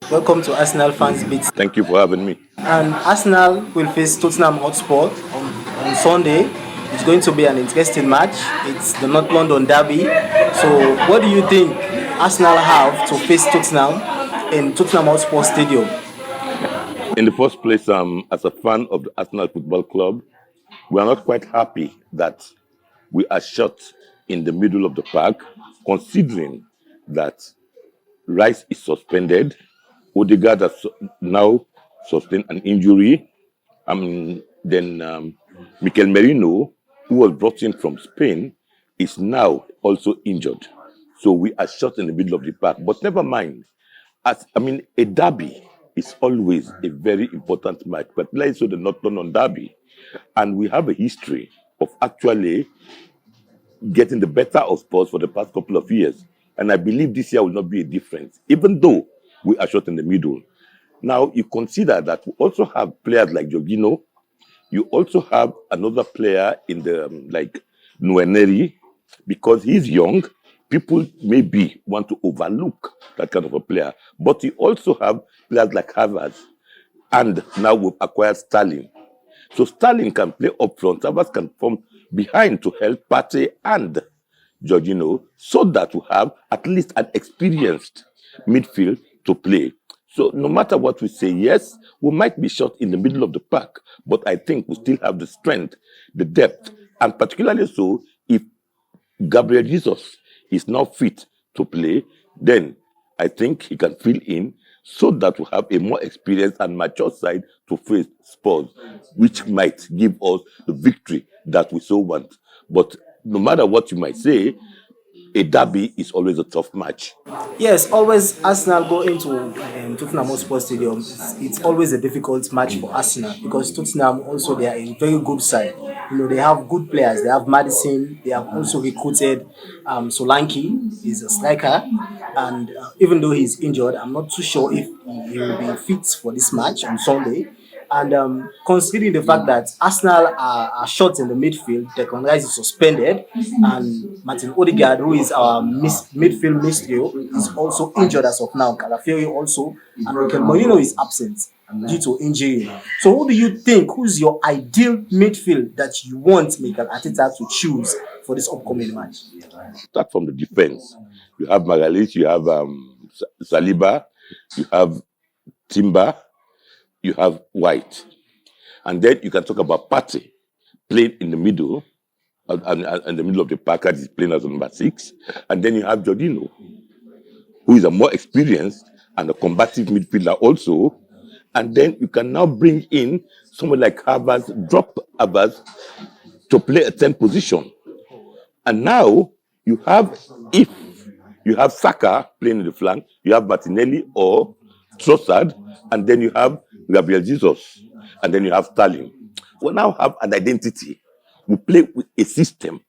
Welcome to Arsenal Fans Beat. Thank you for having me. And Arsenal will face Tottenham Hotspur on Sunday. It's going to be an interesting match. It's the North London derby. So, what do you think Arsenal have to face Tottenham in Tottenham Hotspur Stadium? In the first place, as a fan of the Arsenal Football Club, we are not quite happy that we are shot in the middle of the park, considering that Rice is suspended. Odegaard has now sustained an injury. Then Mikel Merino, who was brought in from Spain, is now also injured. So we are shot in the middle of the park. But never mind. A derby is always a very important match, but let's say the North London derby. And we have a history of actually getting the better of Spurs for the past couple of years. And I believe this year will not be a difference, even though we are shot in the middle. Now, you consider that we also have players like Jorginho. You also have another player in the like Nwaneri, because he's young. People maybe want to overlook that kind of a player, but you also have players like Havertz, and now we've acquired Sterling. So Sterling can play up front. Havertz can form behind to help Partey and Jorginho, so that we have at least an experienced midfield to play. So no matter what we say, yes, we might be shot in the middle of the park, but I think we still have the strength, the depth, and particularly so if Gabriel Jesus is now fit to play, then I think he can fill in so that we have a more experienced and mature side to face Spurs, which might give us the victory that we so want. But no matter what you might say, a derby is always a tough match. Yes, always Arsenal go into Tottenham Hotspur Stadium. It's always a difficult match for Arsenal because Tottenham also they are a very good side. You know they have good players. They have Madison. They have also recruited Solanke. He's a striker, and even though he's injured, I'm not too sure if he will be fit for this match on Sunday. And considering the fact that Arsenal are short in the midfield, Declan Rice is suspended, and Martin Odegaard, who is our midfield mystery, is also injured as of now. Calafiori also, and Mikel Merino is absent due to injury. So, who do you think? Who's your ideal midfield that you want Mikel Arteta to choose for this upcoming match? Start from the defense. You have Magalhaes, you have Saliba, you have Timber, you have White. And then you can talk about Partey playing in the middle, in the middle of the park, as he's playing as number 6. And then you have Jorginho, who is a more experienced and a combative midfielder also. And then you can now bring in someone like Havertz, drop Havertz to play a 10 position. And now you have, if you have Saka playing in the flank, you have Martinelli or Trossard, and then you have Gabriel Jesus, and then you have Sterling. We now have an identity. We play with a system.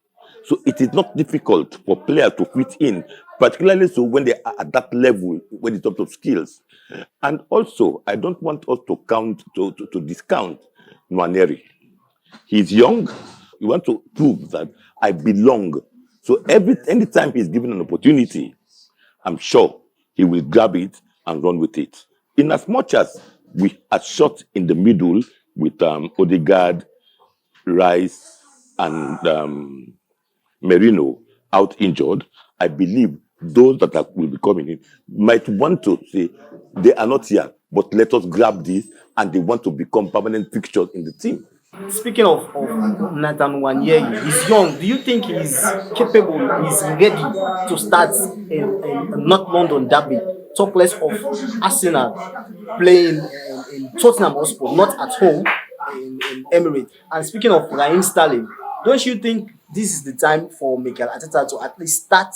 So it is not difficult for players to fit in, particularly so when they are at that level, when it's up to skills. And also, I don't want us to discount Nwaneri. He's young. We want to prove that I belong. So anytime he's given an opportunity, I'm sure he will grab it and run with it. In as much as we are shot in the middle with Odegaard, Rice, and Merino out injured, I believe those that will be coming in might want to say they are not here, but let us grab this, and they want to become permanent fixtures in the team. Speaking of Nathan Wanyeri, he's young. Do you think he's capable, he's ready to start in North London derby? Talk less of Arsenal playing in Tottenham Hotspur, not at home in Emirates. And speaking of Raheem Sterling, don't you think this is the time for Mikel Arteta to at least start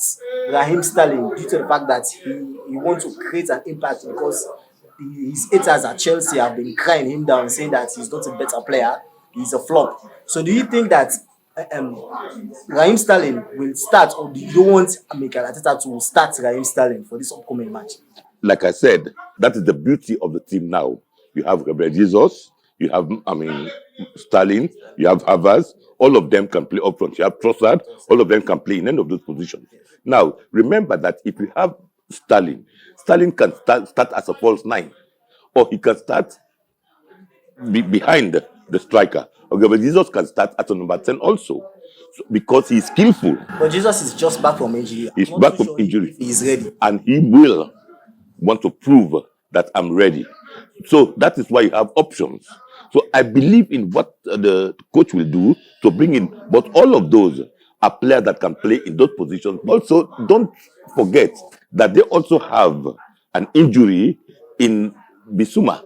Raheem Sterling due to the fact that he wants to create an impact because his haters at Chelsea have been crying him down, saying that he's not a better player, he's a flop. So do you think that Raheem Sterling will start, or do you want Mikel Arteta to start Raheem Sterling for this upcoming match? Like I said, that is the beauty of the team now. You have Gabriel Jesus, you have, Sterling, you have Havertz, all of them can play up front. You have Trossard, all of them can play in any of those positions. Now, remember that if you have Sterling Sterling can start as a false nine, or he can start behind the striker. Okay, but Jesus can start at a number 10 also, so, because he's skillful. But Jesus is just back from injury. I'm He's not back too from sure injury, if he's ready. and he will want to prove that I'm ready. So that is why you have options. So I believe in what the coach will do to bring in, but all of those are players that can play in those positions. Also, don't forget that they also have an injury in Bissouma.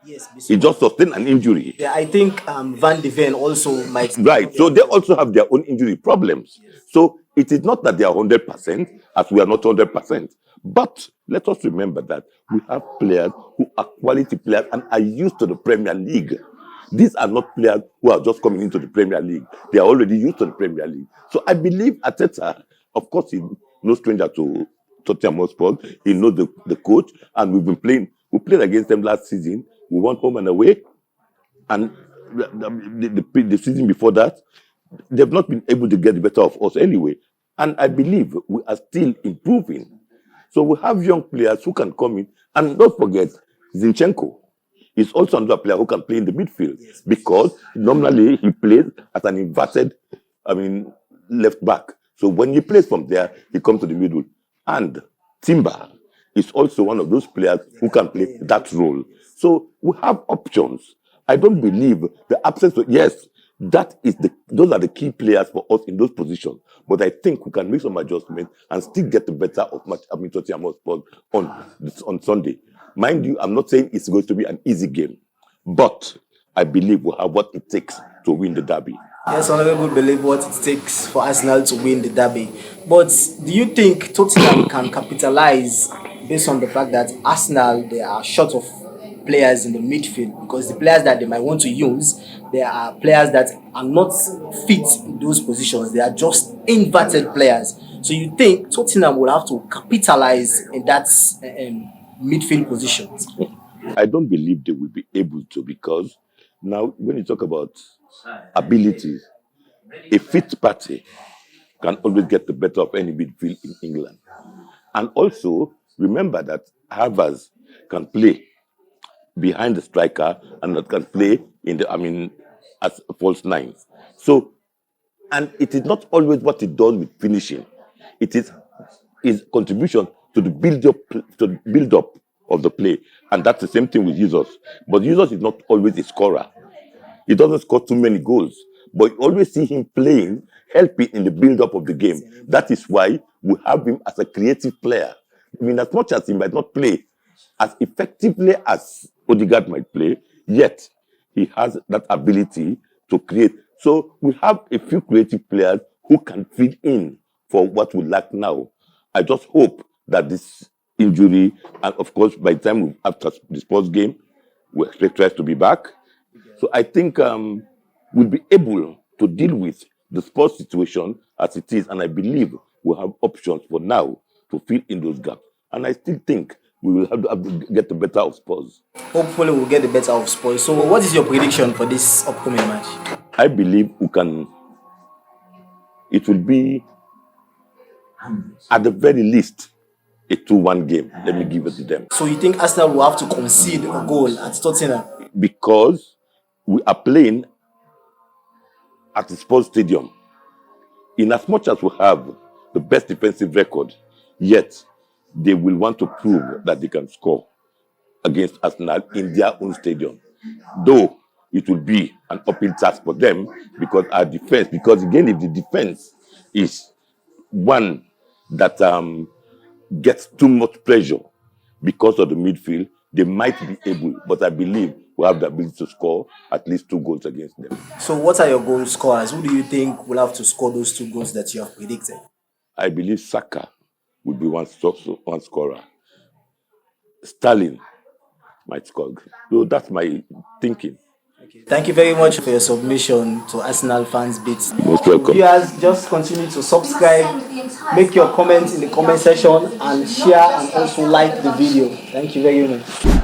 Yes, He Bissouma. just sustained an injury. Yeah, I think Van de Ven also might. Right. So they also have their own injury problems. So it is not that they are 100%, as we are not 100%. But let us remember that we have players who are quality players and are used to the Premier League. These are not players who are just coming into the Premier League. They are already used to the Premier League. So I believe Arteta, of course, he's no stranger to Tottenham Hotspur. He knows the coach, and we've been playing. We played against them last season. We won home and away. And the season before that, they've not been able to get the better of us anyway. And I believe we are still improving. So we have young players who can come in. And don't forget, Zinchenko is also another player who can play in the midfield, because normally he plays as an inverted, left back. So when he plays from there, he comes to the middle. And Timber is also one of those players who can play that role. So we have options. I don't believe the absence of, yes, those are the key players for us in those positions. But I think we can make some adjustments and still get the better of Tottenham Hotspur on Sunday. Mind you, I'm not saying it's going to be an easy game, but I believe we have what it takes to win the derby. Yes, honorable believe what it takes for Arsenal to win the derby. But do you think Tottenham can capitalize based on the fact that Arsenal, they are short of players in the midfield? Because the players that they might want to use, there are players that are not fit in those positions. They are just inverted players. So you think Tottenham will have to capitalize in that midfield positions? I don't believe they will be able to, because now when you talk about abilities, a fit party can always get the better of any midfield in England. And also remember that Havertz can play behind the striker and that can play as a false nine. So, and it is not always what he does with finishing. It is his contribution to the build up of the play, and that's the same thing with Jesus. But Jesus is not always a scorer. He doesn't score too many goals, but you always see him playing, helping in the build-up of the game. That is why we have him as a creative player. As much as he might not play as effectively as Odegaard might play, yet he has that ability to create. So we have a few creative players who can fit in for what we lack now. I just hope that this injury, and of course, by the time after the sports game, we expect us to be back. So I think we'll be able to deal with the sports situation as it is, and I believe we'll have options for now to fill in those gaps. And I still think we will have to get the better of Spurs. Hopefully, we'll get the better of Spurs. So, what is your prediction for this upcoming match? I believe we can. It will be, at the very least, a 2-1 game. Let me give it to them. So, you think Arsenal will have to concede a goal at Tottenham? Because we are playing at the sports stadium. In as much as we have the best defensive record, yet they will want to prove that they can score against Arsenal in their own stadium. Though it will be an uphill task for them, because our defense, because again, if the defense is one that gets too much pressure because of the midfield, they might be able, but I believe we have the ability to score at least 2 goals against them. So, what are your goal scorers? Who do you think will have to score those 2 goals that you have predicted? I believe Saka will be one scorer. Sterling might score. So that's my thinking. Okay. Thank you very much for your submission to Arsenal Fans Beats. Most welcome. Viewers, just continue to subscribe, make your comments in the comment section, and share and also like the video. Thank you very much.